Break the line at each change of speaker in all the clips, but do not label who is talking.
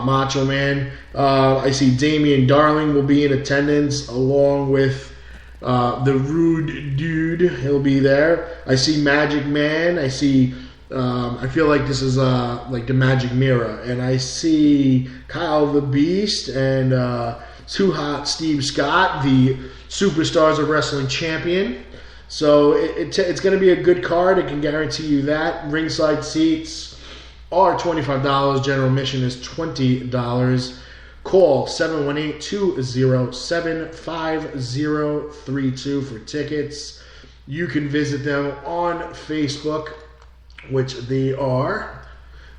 Macho Man. I see Damian Darling will be in attendance along with the Rude Dude. He'll be there. I see Magic Man. I see. I feel like this is like the Magic Mirror, and I see Kyle the Beast and Too Hot Steve Scott, the Superstars of Wrestling champion. So it's going to be a good card. I can guarantee you that. Ringside seats are $25. General admission is $20. Call 718-207-5032 for tickets. You can visit them on Facebook, which they are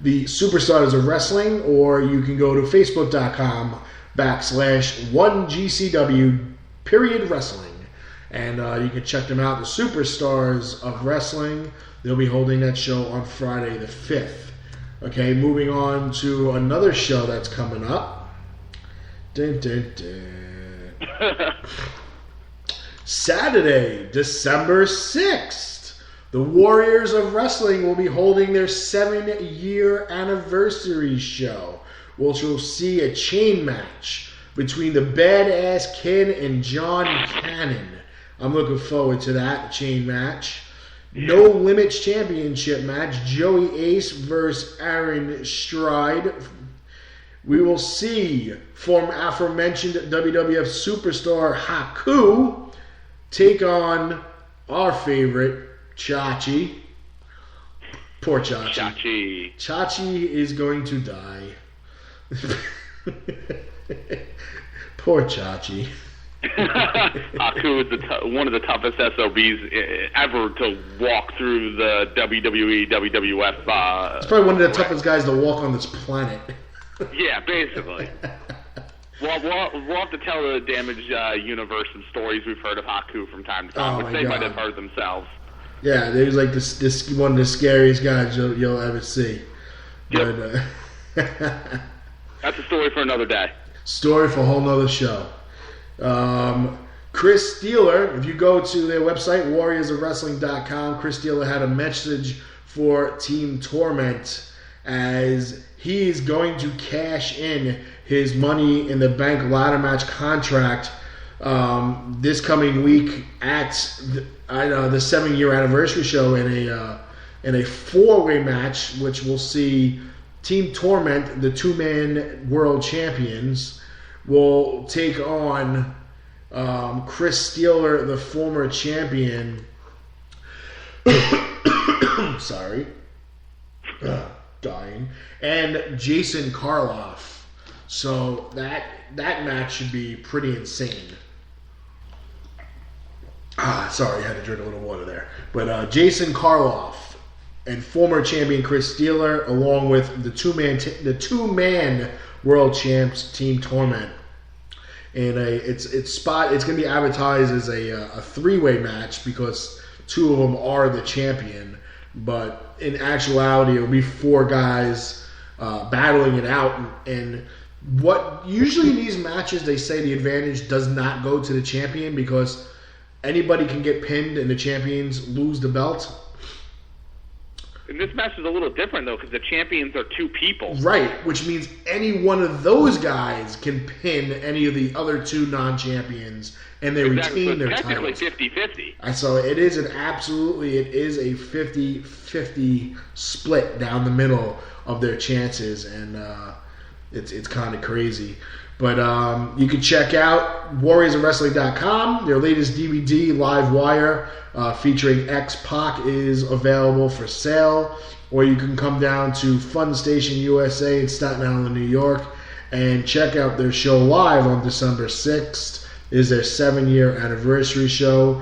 the Superstars of Wrestling, or you can go to facebook.com/1GCW_wrestling. And you can check them out, the Superstars of Wrestling. They'll be holding that show on Friday the 5th. Okay, moving on to another show that's coming up. Dun, dun, dun. Saturday, December 6th, the Warriors of Wrestling will be holding their 7-year anniversary show, which will see a chain match between the Badass Kid and John Cannon. I'm looking forward to that chain match. No Limits Championship match, Joey Ace versus Aaron Stride. We will see aforementioned WWF superstar Haku take on our favorite, Chachi. Poor Chachi. Chachi is going to die. Poor Chachi.
Haku is one of the toughest SOBs ever to walk through the WWE, WWF.
It's probably one of the toughest guys to walk on this planet.
Yeah, basically. We'll have to tell the Damaged Universe some stories we've heard of Haku from time to time, which they might have heard themselves.
Yeah, he was like this one of the scariest guys you'll ever see.
Yep.
But,
that's a story for another day.
Story for a whole nother show. Chris Steeler, if you go to their website, warriorsofwrestling.com, Chris Steeler had a message for Team Torment as he's going to cash in his Money in the Bank ladder match contract this coming week at the 7-year anniversary show in a 4-way match, which will see Team Torment, the 2-man world champions, will take on Chris Steeler, the former champion. Sorry. Dying. And Jason Karloff. So that match should be pretty insane. Sorry, I had to drink a little water there. But Jason Karloff and former champion Chris Steeler, along with the two-man world champs Team Torment. And it's going to be advertised as a 3-way match because 2 of them are the champion. But in actuality, it'll be 4 guys battling it out. And what usually in these matches, they say the advantage does not go to the champion because anybody can get pinned and the champions lose the belt.
And this match is a little different, though, because the champions are 2 people.
Right, which means any one of those guys can pin any of the other 2 non-champions, and they retain their titles.
Technically 50-50.
So it is a 50-50 split down the middle of their chances, and it's kind of crazy. But you can check out warriorsofwrestling.com. Their latest DVD, Live Wire, featuring X-Pac, is available for sale. Or you can come down to Fun Station USA in Staten Island, New York, and check out their show live on December 6th. It is their 7-year anniversary show.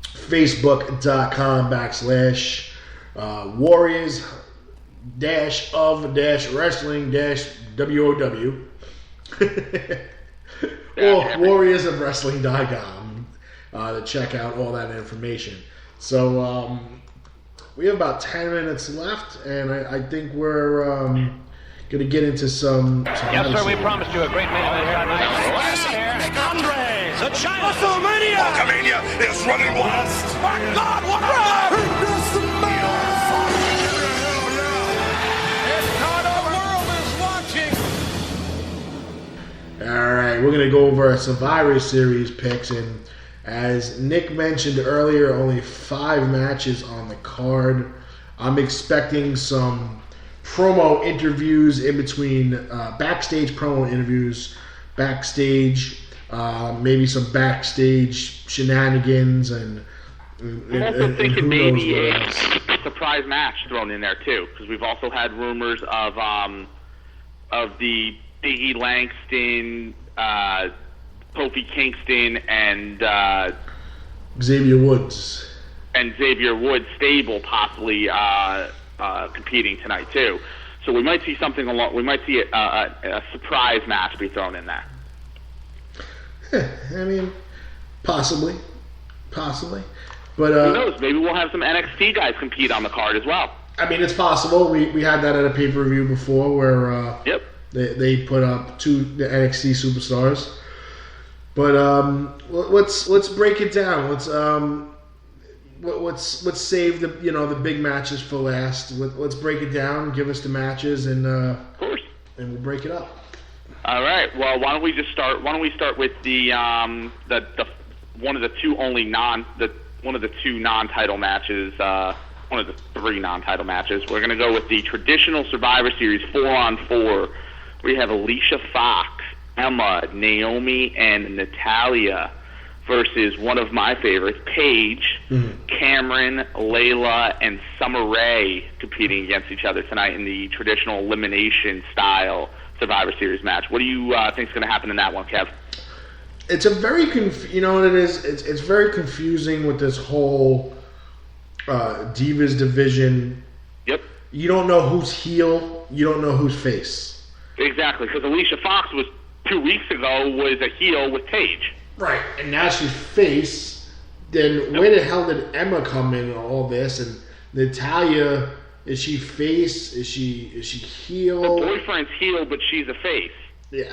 Facebook.com/Warriors-of-Wrestling-WOW. Or warriorsofwrestling.com to check out all that information. So we have about 10 minutes left, and I think we're going to get into some
yes, sir, we promised you a great main event here tonight. Andre, the China WrestleMania!
Hulkamania is running west!
My God, what a run!
All right, we're going to go over our Survivor Series picks, and as Nick mentioned earlier, only 5 matches on the card. I'm expecting some promo interviews in between, backstage promo interviews, backstage, maybe some backstage shenanigans, and
I'm also thinking maybe a surprise match thrown in there too, because we've also had rumors of the Biggie Langston, Kofi Kingston, and
Xavier Woods stable possibly competing tonight too. So we might see something along. We might see a surprise match be thrown in there. I mean, possibly. But
who knows? Maybe we'll have some NXT guys compete on the card as well.
I mean, it's possible. We had that at a pay-per-view before where
yep.
They put up 2 NXT superstars. But let's break it down. Let's save the big matches for last. Let's break it down. Give us the matches, and of
course,
and we'll break it up.
All right. Well, why don't we start with the one of the 2 non-title matches. One of the 3 non-title matches. We're going to go with the traditional Survivor Series 4-on-4. We have Alicia Fox, Emma, Naomi, and Natalia versus one of my favorites, Paige, Cameron, Layla, and Summer Rae competing against each other tonight in the traditional elimination style Survivor Series match. What do you think is going to happen in that one, Kev?
It's a very you know what it is? It's very confusing with this whole Divas division.
Yep.
You don't know who's heel. You don't know who's face.
Exactly, because Alicia Fox was 2 weeks ago was a heel with Paige.
Right, and now she's face. Then where the hell did Emma come in and all this? And Natalia, is she face? Is she heel?
Her boyfriend's heel, but she's a face.
Yeah,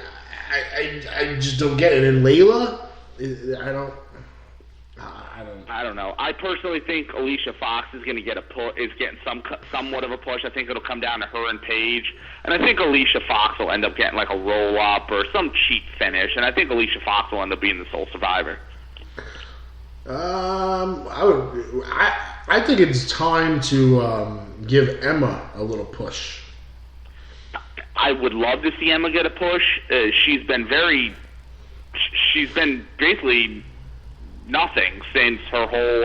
I just don't get it. And Layla,
I don't know. I personally think Alicia Fox is going to get getting somewhat of a push. I think it'll come down to her and Paige, and I think Alicia Fox will end up getting like a roll up or some cheap finish, and I think Alicia Fox will end up being the sole survivor.
I think it's time to give Emma a little push.
I would love to see Emma get a push. She's been basically nothing since her whole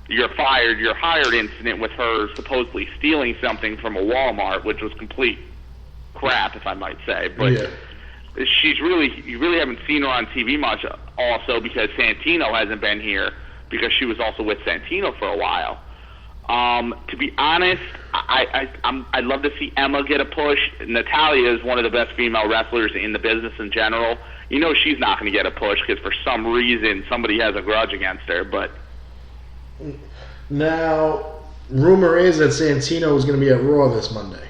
you're hired incident with her supposedly stealing something from a Walmart, which was complete crap, if I might say. But
yeah.
You really haven't seen her on TV much, also because Santino hasn't been here, because she was also with Santino for a while. To be honest, I'd love to see Emma get a push. Natalia is one of the best female wrestlers in the business in general. You know she's not going to get a push because for some reason somebody has a grudge against her. But
now, rumor is that Santino is going to be at Raw this Monday.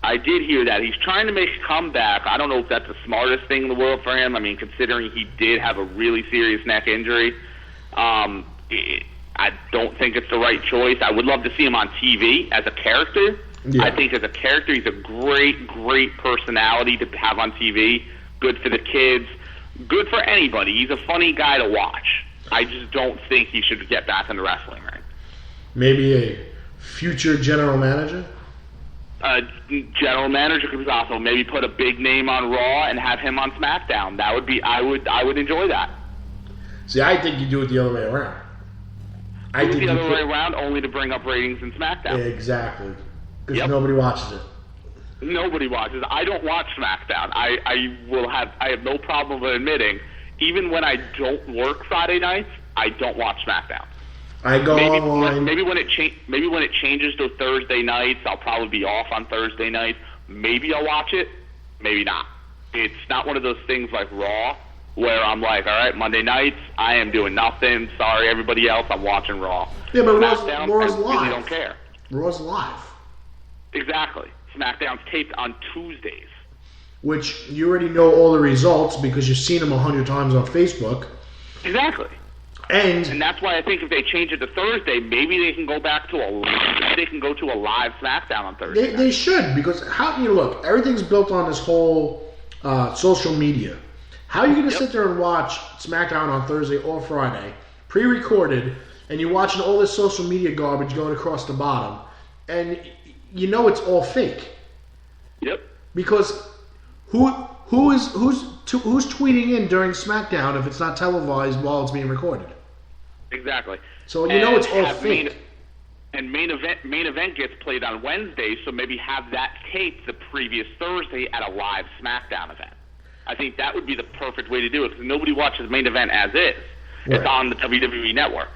I did hear that. He's trying to make a comeback. I don't know if that's the smartest thing in the world for him. I mean, considering he did have a really serious neck injury, I don't think it's the right choice. I would love to see him on TV as a character. Yeah. I think as a character, he's a great, great personality to have on TV. Good for the kids. Good for anybody. He's a funny guy to watch. I just don't think he should get back into wrestling, right?
Maybe a future general manager?
General manager could also maybe put a big name on Raw and have him on SmackDown. That would be I would enjoy that.
See, I think you do it the other way around.
The other way around, only to bring up ratings in SmackDown.
Exactly. Because nobody watches it.
Nobody watches. I don't watch SmackDown. I have no problem with admitting, even when I don't work Friday nights, I don't watch SmackDown.
I go online.
Maybe when it changes to Thursday nights, I'll probably be off on Thursday nights. Maybe I'll watch it. Maybe not. It's not one of those things like Raw where I'm like, all right, Monday nights, I am doing nothing. Sorry, everybody else, I'm watching Raw.
Yeah, but Raw's
I
live.
really don't care.
Raw's live.
Exactly. SmackDown's taped on Tuesdays.
Which you already know all the results because you've seen them 100 times on Facebook.
Exactly.
And
that's why I think if they change it to Thursday, maybe they can go back to a live SmackDown on Thursday.
They should, because look, everything's built on this whole social media. How are you going to sit there and watch SmackDown on Thursday or Friday, pre-recorded, and you're watching all this social media garbage going across the bottom, and you know it's all fake?
Yep.
Because who's tweeting in during SmackDown if it's not televised while it's being recorded?
Exactly.
So you know it's all fake.
Main event gets played on Wednesday, so maybe have that taped the previous Thursday at a live SmackDown event. I think that would be the perfect way to do it, because nobody watches main event as is.
Right.
It's on the WWE Network.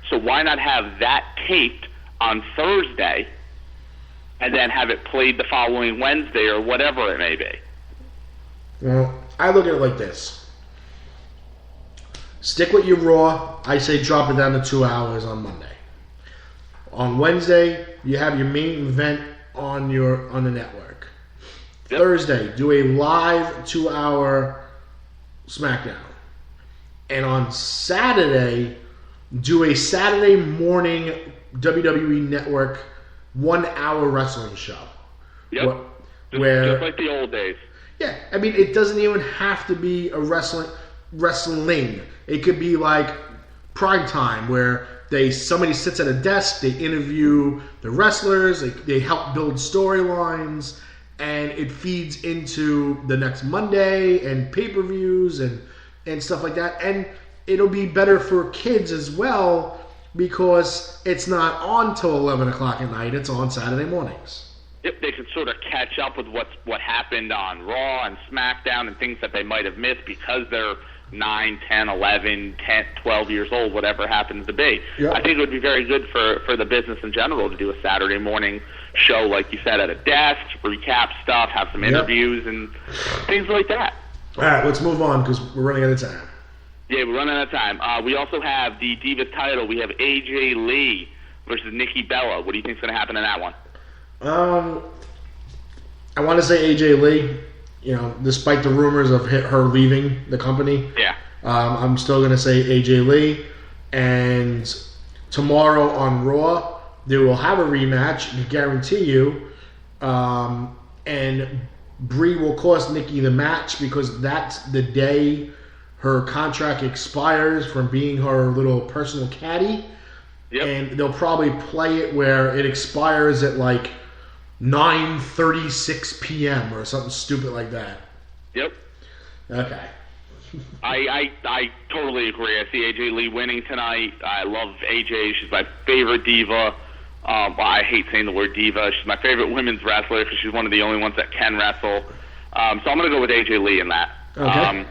So why not have that taped on Thursday and then have it played the following Wednesday or whatever it may be?
Well, I look at it like this. Stick with your Raw. I say drop it down to 2 hours on Monday. On Wednesday, you have your main event on the network. Yep. Thursday, do a live 2-hour SmackDown. And on Saturday, do a Saturday morning WWE Network 1-hour wrestling show.
Yep. Just like the old days.
Yeah, I mean, it doesn't even have to be a wrestling. It could be like prime time, where somebody sits at a desk, they interview the wrestlers, they help build storylines, and it feeds into the next Monday and pay-per-views and stuff like that. And it'll be better for kids as well, because it's not on till 11 o'clock at night. It's on Saturday mornings.
Yep, they can sort of catch up with what happened on Raw and SmackDown and things that they might have missed because they're 9, 10, 11, 10, 12 years old, whatever happens to be. Yep. I think it would be very good for the business in general to do a Saturday morning show, like you said, at a desk, recap stuff, have some interviews and things like that.
All right, let's move on because we're running out of time.
Yeah, we're running out of time. We also have the Divas title. We have AJ Lee versus Nikki Bella. What do you think is going to happen in that one?
I want to say AJ Lee. You know, despite the rumors of her leaving the company, I'm still going to say AJ Lee. And tomorrow on Raw, they will have a rematch, I guarantee you. And Brie will cost Nikki the match because that's the day her contract expires from being her little personal caddy.
Yep.
And they'll probably play it where it expires at like 9:36 p.m. or something stupid like that.
Yep.
Okay.
I totally agree. I see AJ Lee winning tonight. I love AJ. She's my favorite diva. I hate saying the word diva. She's my favorite women's wrestler because she's one of the only ones that can wrestle. So I'm going to go with AJ Lee in that.
Okay.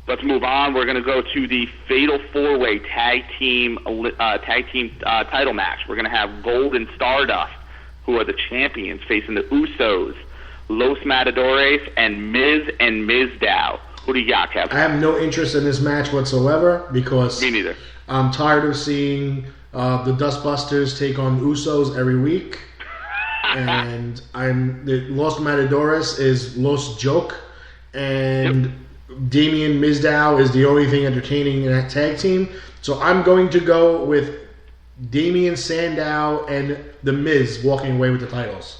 Let's move on. We're going to go to the Fatal 4-Way Tag Team title match. We're going to have Gold and Stardust, who are the champions, facing the Usos, Los Matadores, and Miz and Mizdow. Who do you got, Kevin?
I have no interest in this match whatsoever because
me neither.
I'm tired of seeing the Dustbusters take on Usos every week, and the Los Matadores is Los Joke, and Damien Mizdow is the only thing entertaining in that tag team. So I'm going to go with Damien Sandow and The Miz walking away with the titles.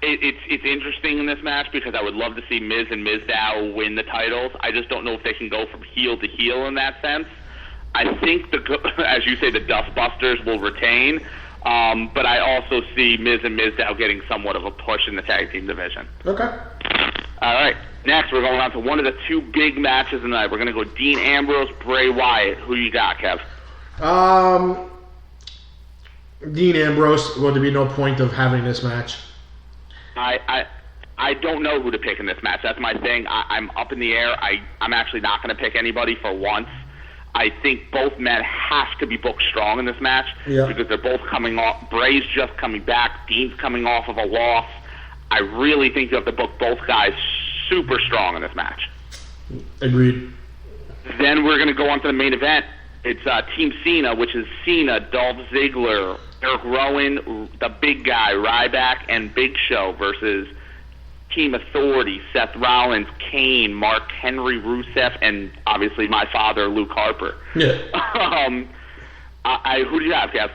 It's interesting in this match because I would love to see Miz and Mizdow win the titles. I just don't know if they can go from heel to heel in that sense. I think, as you say, the Dustbusters will retain, but I also see Miz and Mizdow getting somewhat of a push in the tag team division.
Okay.
All right. Next, we're going on to one of the two big matches tonight. We're going to go Dean Ambrose, Bray Wyatt. Who you got, Kev?
Dean Ambrose. Going to be no point of having this match.
I don't know who to pick in this match. That's my thing. I'm up in the air. I'm actually not going to pick anybody for once. I think both men have to be booked strong in this match because they're both coming off. Bray's just coming back. Dean's coming off of a loss. I really think you have to book both guys super strong in this match.
Agreed.
Then we're going to go on to the main event. It's Team Cena, which is Cena, Dolph Ziggler, Eric Rowan, the big guy, Ryback, and Big Show versus Team Authority, Seth Rollins, Kane, Mark Henry, Rusev, and obviously my father, Luke Harper.
Yeah.
Who do you have, Kev?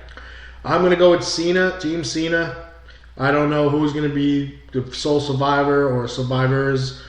I'm going to go with Cena, Team Cena. I don't know who's going to be the sole survivor or survivors